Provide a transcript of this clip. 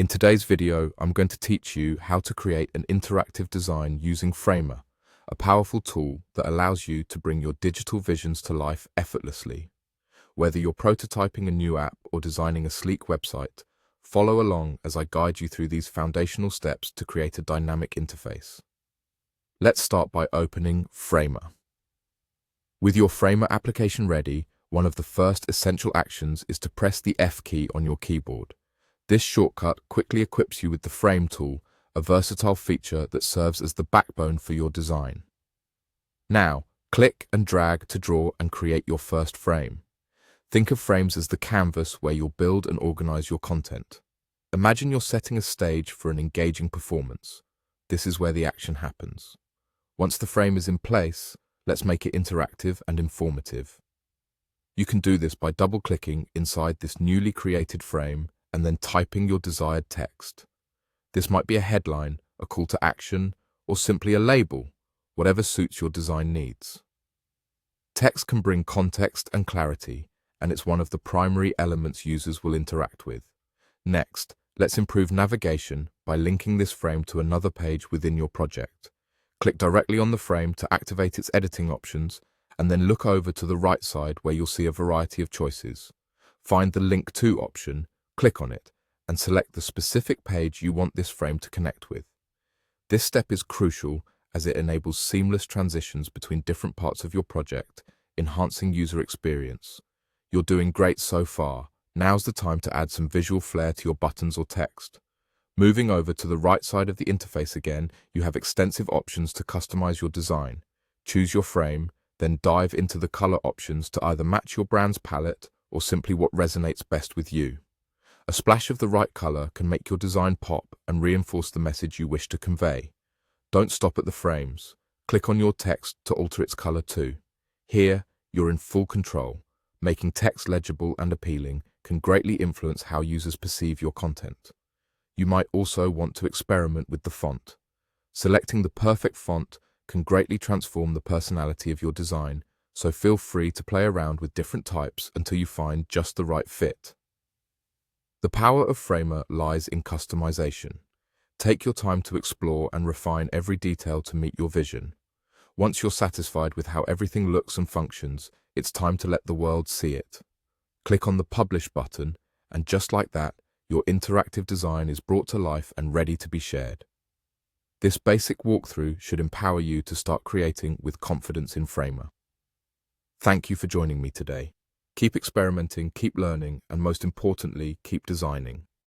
In today's video, I'm going to teach you how to create an interactive design using Framer, a powerful tool that allows you to bring your digital visions to life effortlessly. Whether you're prototyping a new app or designing a sleek website, follow along as I guide you through these foundational steps to create a dynamic interface. Let's start by opening Framer. With your Framer application ready, one of the first essential actions is to press the F key on your keyboard. This shortcut quickly equips you with the Frame tool, a versatile feature that serves as the backbone for your design. Now, click and drag to draw and create your first frame. Think of frames as the canvas where you'll build and organize your content. Imagine you're setting a stage for an engaging performance. This is where the action happens. Once the frame is in place, let's make it interactive and informative. You can do this by double-clicking inside this newly created frame and then typing your desired text. This might be a headline, a call to action, or simply a label, whatever suits your design needs. Text can bring context and clarity, and it's one of the primary elements users will interact with. Next, let's improve navigation by linking this frame to another page within your project. Click directly on the frame to activate its editing options, and then look over to the right side where you'll see a variety of choices. Find the Link To option, click on it, and select the specific page you want this frame to connect with. This step is crucial as it enables seamless transitions between different parts of your project, enhancing user experience. You're doing great so far. Now's the time to add some visual flair to your buttons or text. Moving over to the right side of the interface again, you have extensive options to customize your design. Choose your frame, then dive into the color options to either match your brand's palette or simply what resonates best with you. A splash of the right color can make your design pop and reinforce the message you wish to convey. Don't stop at the frames. Click on your text to alter its color too. Here, you're in full control. Making text legible and appealing can greatly influence how users perceive your content. You might also want to experiment with the font. Selecting the perfect font can greatly transform the personality of your design, so feel free to play around with different types until you find just the right fit. The power of Framer lies in customization. Take your time to explore and refine every detail to meet your vision. Once you're satisfied with how everything looks and functions, it's time to let the world see it. Click on the Publish button, and just like that, your interactive design is brought to life and ready to be shared. This basic walkthrough should empower you to start creating with confidence in Framer. Thank you for joining me today. Keep experimenting, keep learning, and most importantly, keep designing.